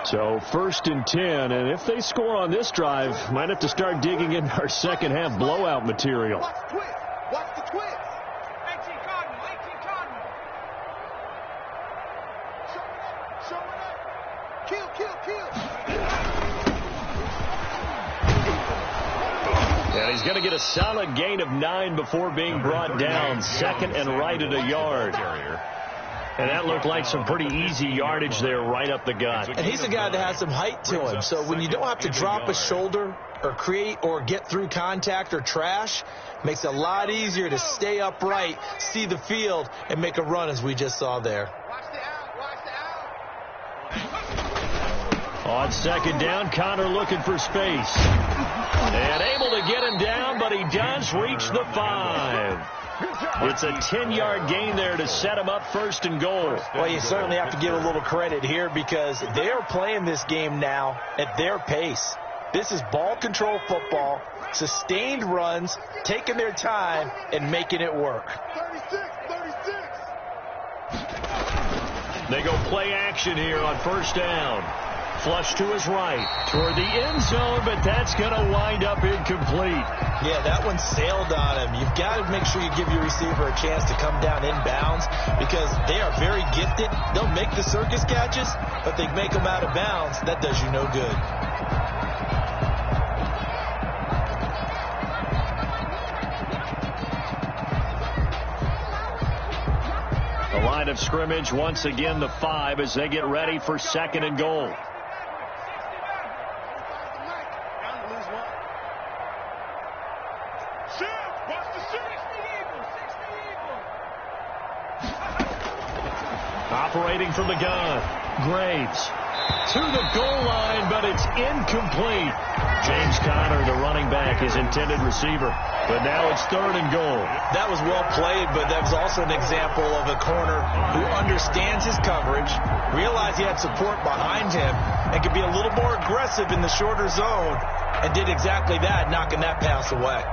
So 1st and 10, and if they score on this drive, might have to start digging in our second half blowout material. Watch the twist. 18 Cardinal. Show it up. Kill. And he's going to get a solid gain of 9 before being brought down. 2nd and right at a yard. And that looked like some pretty easy yardage there right up the gut. And he's a guy that has some height to him. So when you don't have to drop a shoulder or create or get through contact or trash, makes it a lot easier to stay upright, see the field, and make a run as we just saw there. Watch the out. On 2nd down, Connor looking for space. And able to get him down, but he does reach the 5. It's a 10-yard gain there to set him up 1st and goal. Well, you certainly have to give a little credit here because they're playing this game now at their pace. This is ball control football, sustained runs, taking their time, and making it work. 36. They go play action here on 1st down. Flush to his right, toward the end zone, but that's going to wind up incomplete. Yeah, that one sailed on him. You've got to make sure you give your receiver a chance to come down inbounds because they are very gifted. They'll make the circus catches, but they make them out of bounds. That does you no good. line of scrimmage. Once again, the 5 as they get ready for 2nd and goal. Operating from the gun, Graves to the goal line, but it's incomplete. James Conner, the running back, his intended receiver. But now it's 3rd and goal. That was well played, but that was also an example of a corner who understands his coverage, realized he had support behind him, and could be a little more aggressive in the shorter zone, and did exactly that, knocking that pass away.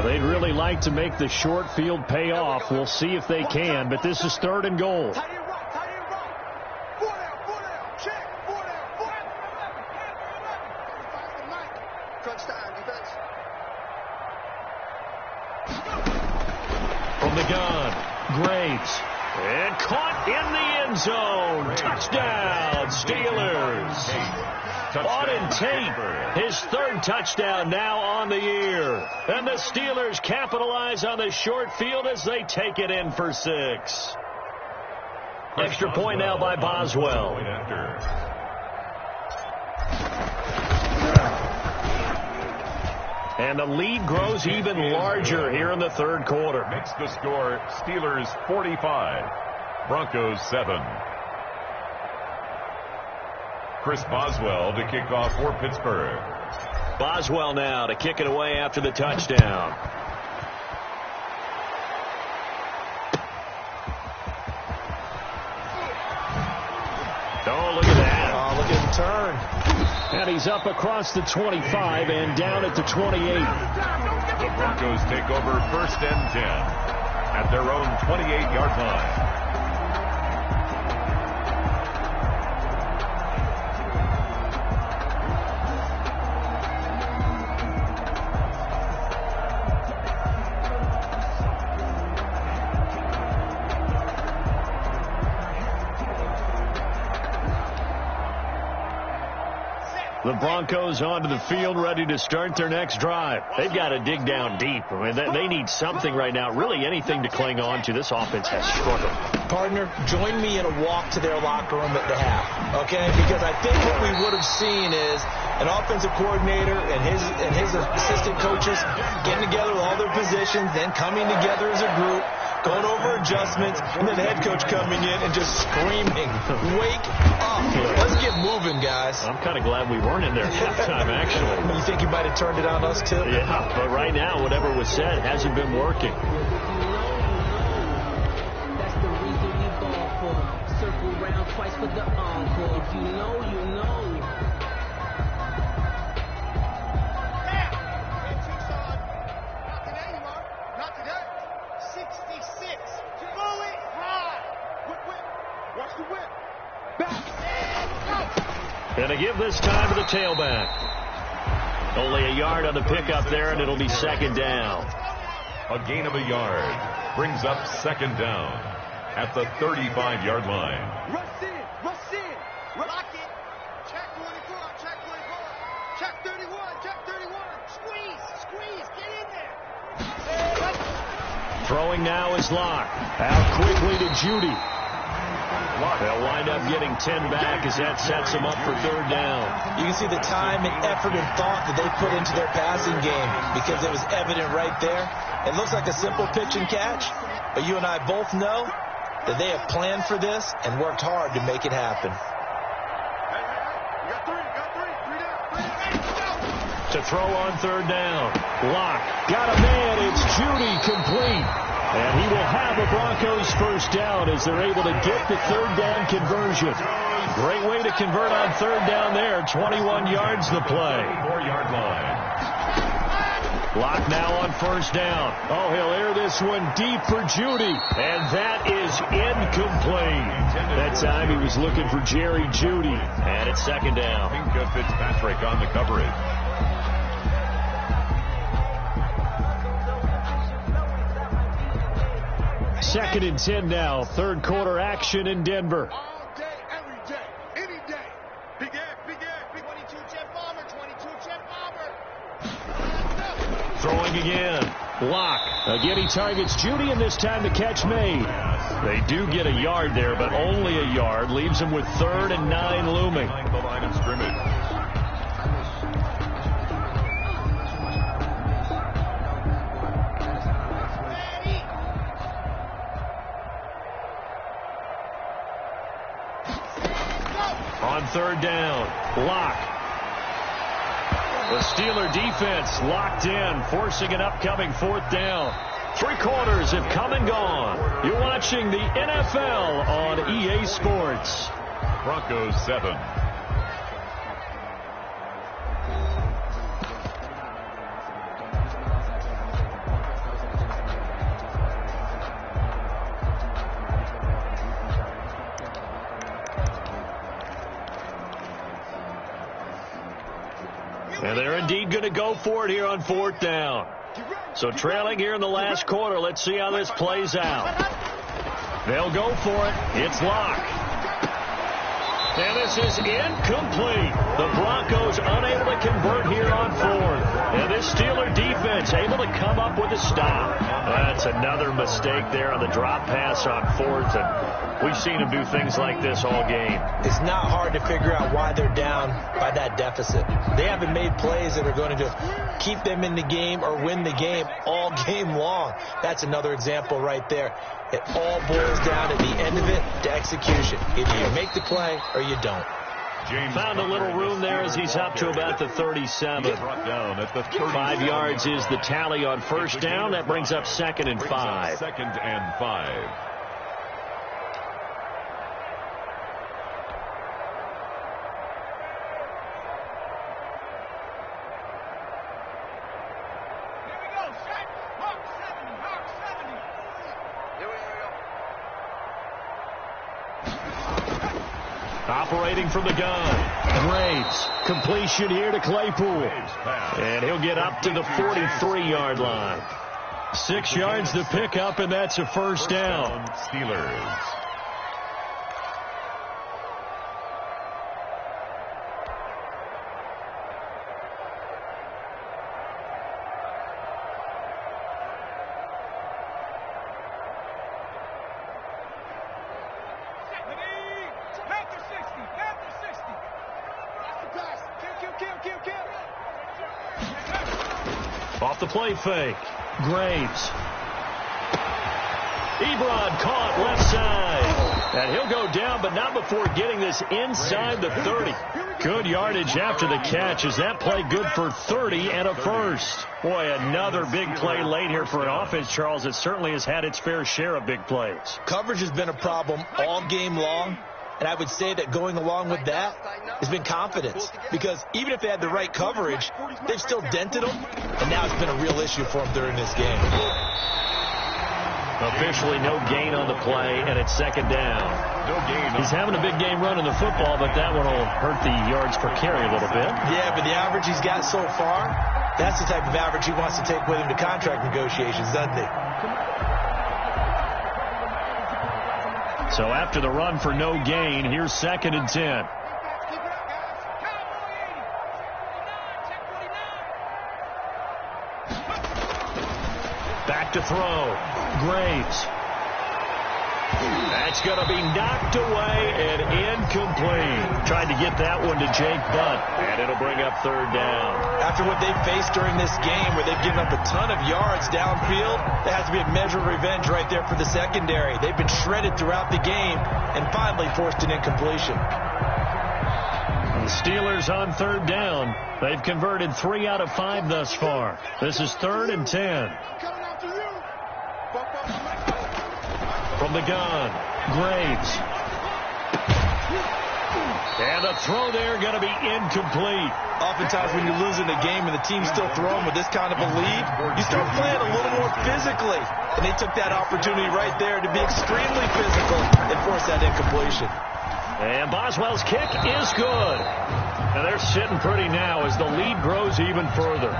They'd really like to make the short field pay off. We'll see if they can, but this is 3rd and goal. From the gun, Graves. And caught in the end zone. Touchdown, Steelers. Auden Tate, his 3rd touchdown now on the year. And the Steelers capitalize on the short field as they take it in for 6. Extra point now by Boswell. And the lead grows even larger here in the 3rd quarter. Makes the score Steelers 45, Broncos 7. Chris Boswell to kick off for Pittsburgh. Boswell now to kick it away after the touchdown. Oh, look at that. Oh, look at him turn. And he's up across the 25 and down at the 28. The Broncos take over 1st and 10 at their own 28-yard line. The Broncos onto the field, ready to start their next drive. They've got to dig down deep. I mean, they need something right now, really anything to cling on to. This offense has struggled. Partner, join me in a walk to their locker room at the half, okay? Because I think what we would have seen is an offensive coordinator and his assistant coaches getting together with all their positions, then coming together as a group, going over adjustments, and then the head coach coming in and just screaming, "Wake up. Let's get moving, guys." I'm kind of glad we weren't in there at halftime, actually. You think you might have turned it on us, too? Yeah, but right now, whatever was said hasn't been working. That's the reason we ball for. Circle round twice for the encore. If you know, you know. Not today. 66. Throw it high. Whip, whip. Watch the whip. Back. And to give this time to the tailback. Only a yard on the pickup there, and it'll be 2nd down. A gain of a yard brings up 2nd down at the 35-yard line. Rush in. Rush in. Lock it. Check 24. Check 24. Check 31. Check 31. Squeeze. Squeeze. Get in there. Throwing now is Locke. Out quickly to Judy. They'll wind up getting 10 back as that sets them up for 3rd down. You can see the time and effort and thought that they put into their passing game because it was evident right there. It looks like a simple pitch and catch, but you and I both know that they have planned for this and worked hard to make it happen. You got three. Three down. To throw on 3rd down. Locke got a man. It's Judy complete. And he will have a Broncos 1st down as they're able to get the 3rd down conversion. Great way to convert on 3rd down there. 21 yards the play. 4-yard line. Locke now on 1st down. Oh, he'll air this one deep for Judy. And that is incomplete. That time he was looking for Jerry Judy. And it's 2nd down. Minka Fitzpatrick on the coverage. 2nd and 10 now. 3rd quarter action in Denver. All day, every day, any day. Big Ed, Big Ed, Big 22 Jet Bomber, 22 throwing again. Block. Again, he targets Judy, and this time the catch made. They do get a yard there, but only a yard. Leaves him with 3rd and 9 looming. The line of scrimmage. On 3rd down. Block. The Steeler defense locked in, forcing an upcoming 4th down. 3 quarters have come and gone. You're watching the NFL on EA Sports. Broncos 7. And they're indeed going to go for it here on 4th down. So trailing here in the last quarter. Let's see how this plays out. They'll go for it. It's Locke. And this is incomplete. The Broncos unable to convert here on 4th. And this Steeler defense able to come up with a stop. That's another mistake there on the drop pass on 4th. And we've seen them do things like this all game. It's not hard to figure out why they're down by that deficit. They haven't made plays that are going to keep them in the game or win the game all game long. That's another example right there. It all boils down at the end of it to execution. Either you make the play or you don't. Found a little room there as he's up to about the 37. 5 yards is the tally on 1st down. That brings up 2nd and 5. 2nd and 5. Operating from the gun. Graves. Completion here to Claypool. And he'll get up to the 43-yard line. 6 yards to pick up, and that's a 1st down. Steelers. Off the play fake. Graves. Ebron caught left side. And he'll go down, but not before getting this inside the 30. Good yardage after the catch. Is that play good for 30 and a 1st? Boy, another big play late here for an offense, Charles. It certainly has had its fair share of big plays. Coverage has been a problem all game long. And I would say that going along with that has been confidence. Because even if they had the right coverage, they've still dented them. And now it's been a real issue for them during this game. Officially no gain on the play, and it's 2nd down. No gain. He's having a big game running the football, but that one will hurt the yards per carry a little bit. Yeah, but the average he's got so far, that's the type of average he wants to take with him to contract negotiations, doesn't he? So after the run for no gain, here's 2nd and 10. Back to throw. Graves. That's going to be knocked away and incomplete. Tried to get that one to Jake Butt, and it'll bring up 3rd down. After what they've faced during this game where they've given up a ton of yards downfield, there has to be a measure of revenge right there for the secondary. They've been shredded throughout the game and finally forced an incompletion. The Steelers on 3rd down. They've converted 3 out of 5 thus far. This is 3rd and 10. From the gun, Graves. And the throw there going to be incomplete. Oftentimes when you lose in a game and the team's still throwing with this kind of a lead, you start playing a little more physically. And they took that opportunity right there to be extremely physical and force that incompletion. And Boswell's kick is good. And they're sitting pretty now as the lead grows even further.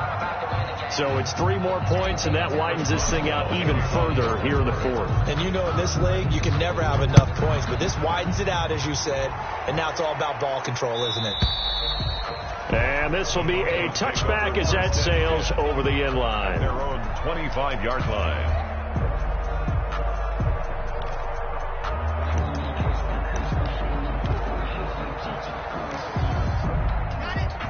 So it's 3 more points, and that widens this thing out even further here in the 4th. And you know in this league, you can never have enough points, but this widens it out, as you said, and now it's all about ball control, isn't it? And this will be a touchback as that sails over the end line. Their own 25-yard line.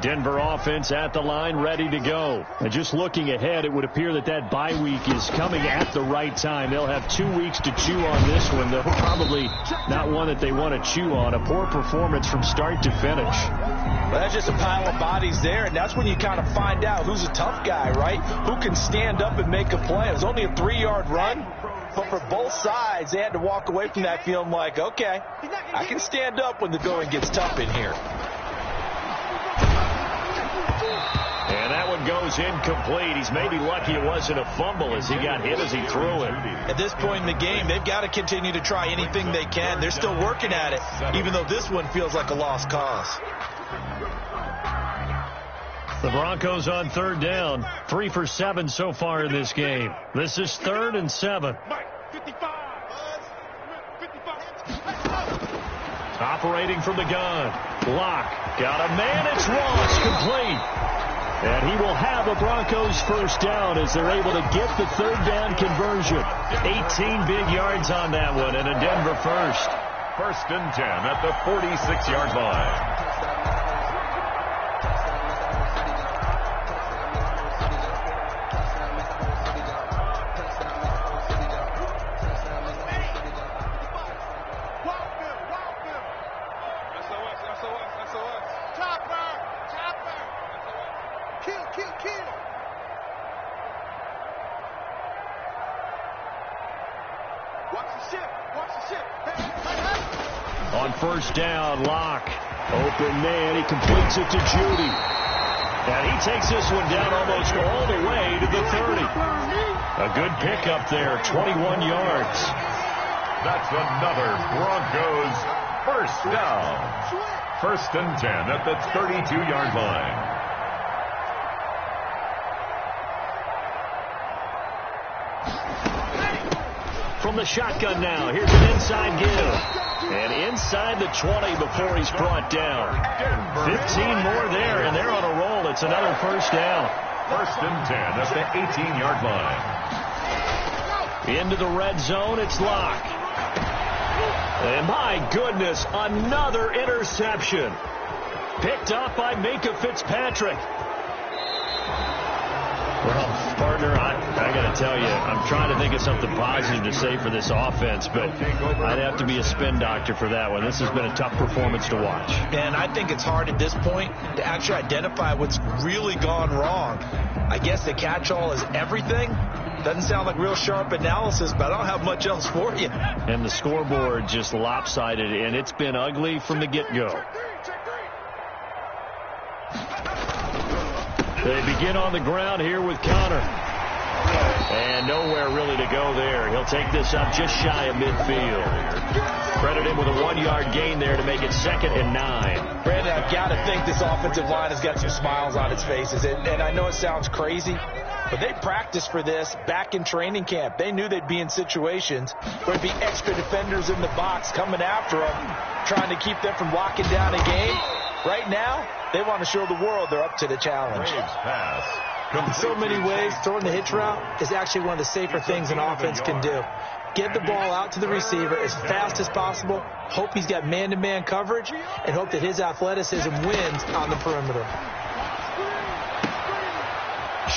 Denver offense at the line, ready to go. And just looking ahead, it would appear that that bye week is coming at the right time. They'll have 2 weeks to chew on this one, though probably not one that they want to chew on. A poor performance from start to finish. Well, that's just a pile of bodies there, and that's when you kind of find out who's a tough guy, right? Who can stand up and make a play. It was only a 3-yard run, but for both sides, they had to walk away from that feeling like, okay, I can stand up when the going gets tough in here. And that one goes incomplete. He's maybe lucky it wasn't a fumble as he got hit as he threw it. At this point in the game, they've got to continue to try anything they can. They're still working at it, even though this one feels like a lost cause. The Broncos on third down, 3 for 7 so far in this game. This is 3rd and 7. Operating from the gun. Block. Got a man. It's Ross. Complete. And he will have a Broncos first down as they're able to get the third down conversion. 18 big yards on that one and a Denver first. 1st and 10 at the 46-yard line. On first down, Locke. Open man. He completes it to Judy. And he takes this one down almost all the way to the 30. A good pickup there, 21 yards. That's another Broncos first down. 1st and 10 at the 32-yard line. From the shotgun now, here's an inside give. And inside the 20 before he's brought down. 15 more there, and they're on a roll. It's another first down. 1st and 10 at the 18-yard line. Into the red zone, it's Locke. And my goodness, another interception. Picked up by Minka Fitzpatrick. Well, partner, I got to tell you, I'm trying to think of something positive to say for this offense, but I'd have to be a spin doctor for that one. This has been a tough performance to watch. And I think it's hard at this point to actually identify what's really gone wrong. I guess the catch-all is everything. Doesn't sound like real sharp analysis, but I don't have much else for you. And the scoreboard just lopsided, and it's been ugly from the get-go. They begin on the ground here with Connor. And nowhere really to go there. He'll take this up just shy of midfield. Credit him with a 1-yard gain there to make it 2nd and 9. Brandon, I've got to think this offensive line has got some smiles on its faces. And I know it sounds crazy, but they practiced for this back in training camp. They knew they'd be in situations where there'd be extra defenders in the box coming after them, trying to keep them from locking down a game. Right now, they want to show the world they're up to the challenge. Pass. In so many ways, throwing the hitch route is actually one of the safer things an offense can do. Get the ball out to the receiver as fast as possible, hope he's got man-to-man coverage, and hope that his athleticism wins on the perimeter.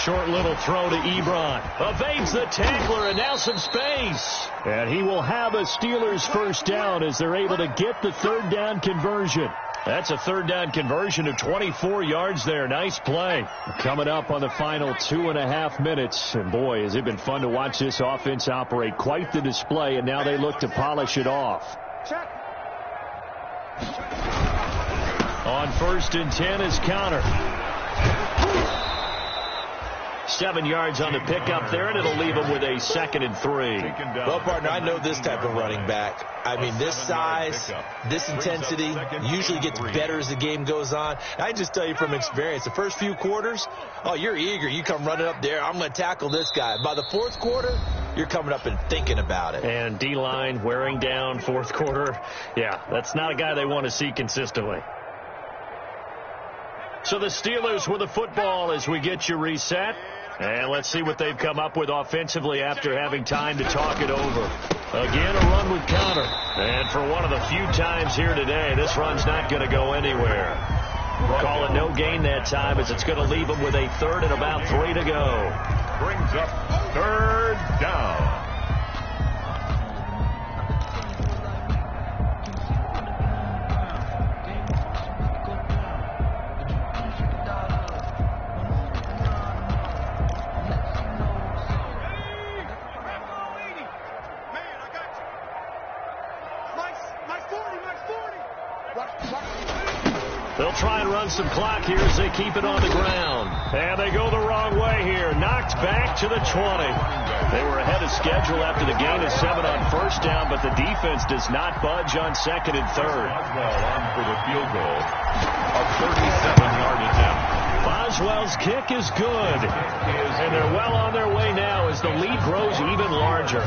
Short little throw to Ebron. Evades the tackler, and now some space. And he will have a Steelers first down as they're able to get the third down conversion. That's a third down conversion of 24 yards there. Nice play. Coming up on the final 2.5 minutes. And boy, has it been fun to watch this offense operate. Quite the display, and now they look to polish it off. On 1st and 10 is Connor. 7 yards on the pickup there, and it'll leave him with a 2nd and 3. Well, partner, I know this type of running back. I mean, this size, this intensity usually gets better as the game goes on. I just tell you from experience, the first few quarters, oh, you're eager. You come running up there, I'm going to tackle this guy. By the 4th quarter, you're coming up and thinking about it. And D-line wearing down 4th quarter. Yeah, that's not a guy they want to see consistently. So the Steelers with the football as we get you reset. And let's see what they've come up with offensively after having time to talk it over. Again, a run with Connor. And for one of the few times here today, this run's not going to go anywhere. We'll call it no gain that time as it's going to leave them with a 3rd and about 3 to go. Brings up 3rd down. They'll try and run some clock here as they keep it on the ground. And they go the wrong way here. Knocked back to the 20. They were ahead of schedule after the gain of 7 on 1st down, but the defense does not budge on 2nd and 3rd. Boswell on for the field goal. A 37-yard attempt. Boswell's kick is good. And they're well on their way now as the lead grows even larger.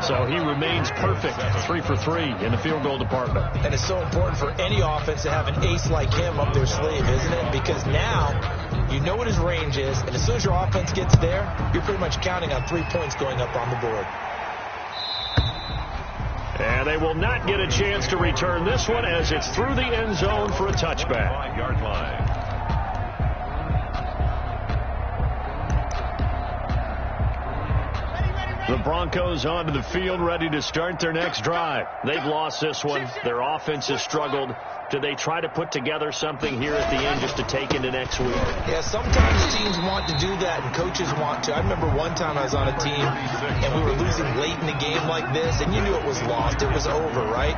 So he remains perfect. 3 for 3 in the field goal department. And it's so important for any offense to have an ace like him up their sleeve, isn't it? Because now you know what his range is, and as soon as your offense gets there, you're pretty much counting on 3 points going up on the board. And they will not get a chance to return this one as it's through the end zone for a touchback. 5-yard line. The Broncos onto the field ready to start their next drive. They've lost this one. Their offense has struggled. Do they try to put together something here at the end just to take into next week? Yeah, sometimes teams want to do that and coaches want to. I remember one time I was on a team and we were losing late in the game like this, and you knew it was lost. It was over, right?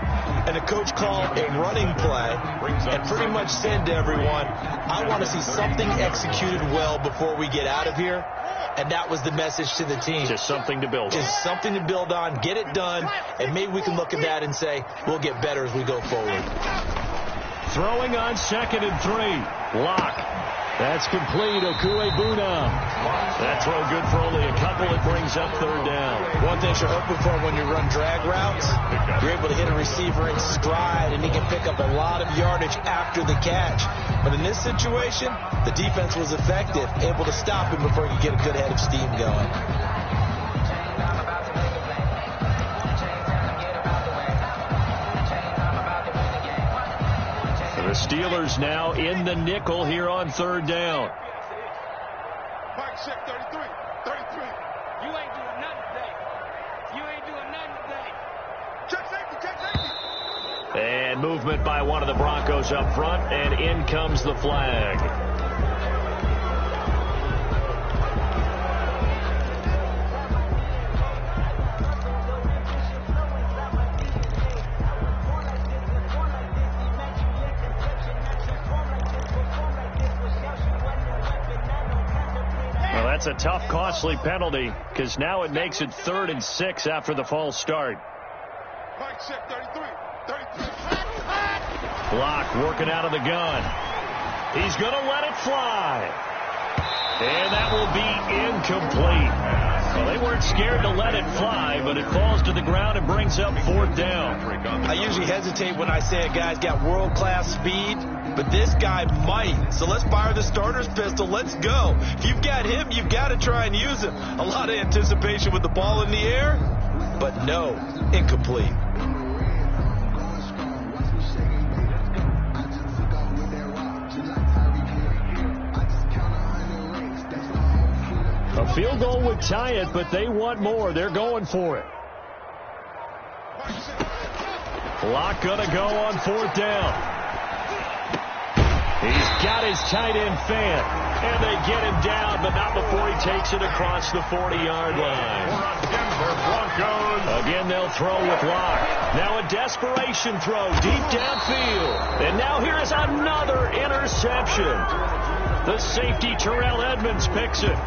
And the coach called a running play and pretty much said to everyone, I want to see something executed well before we get out of here. And that was the message to the team. Just something to build on. Just something to build on, get it done, and maybe we can look at that and say, we'll get better as we go forward. Throwing on 2nd and 3. Lock. That's complete. Okuebuna. That throw good for only a couple. It brings up 3rd down. One thing you're hoping for when you run drag routes, you're able to hit a receiver in stride, and he can pick up a lot of yardage after the catch. But in this situation, the defense was effective, able to stop him before he could get a good head of steam going. The Steelers now in the nickel here on 3rd down. Mike, check 33. 33. You ain't doing nothing today. You ain't doing nothing today. Check safety, check safety. And movement by one of the Broncos up front, and in comes the flag. That's a tough, costly penalty because now it makes it 3rd and 6 after the false start. Mike, check 33. 33. Block working out of the gun. He's going to let it fly. And that will be incomplete. Well, they weren't scared to let it fly, but it falls to the ground and brings up 4th down. I usually hesitate when I say a guy's got world-class speed, but this guy might. So let's fire the starter's pistol. Let's go. If you've got him, you've got to try and use him. A lot of anticipation with the ball in the air, but no, incomplete. A field goal would tie it, but they want more. They're going for it. Lock gonna go on 4th down. He's got his tight end fan, and they get him down, but not before he takes it across the 40-yard line. Denver Broncos. Again, they'll throw with Lock. Now a desperation throw deep downfield. And now here is another interception. The safety, Terrell Edmonds, picks it.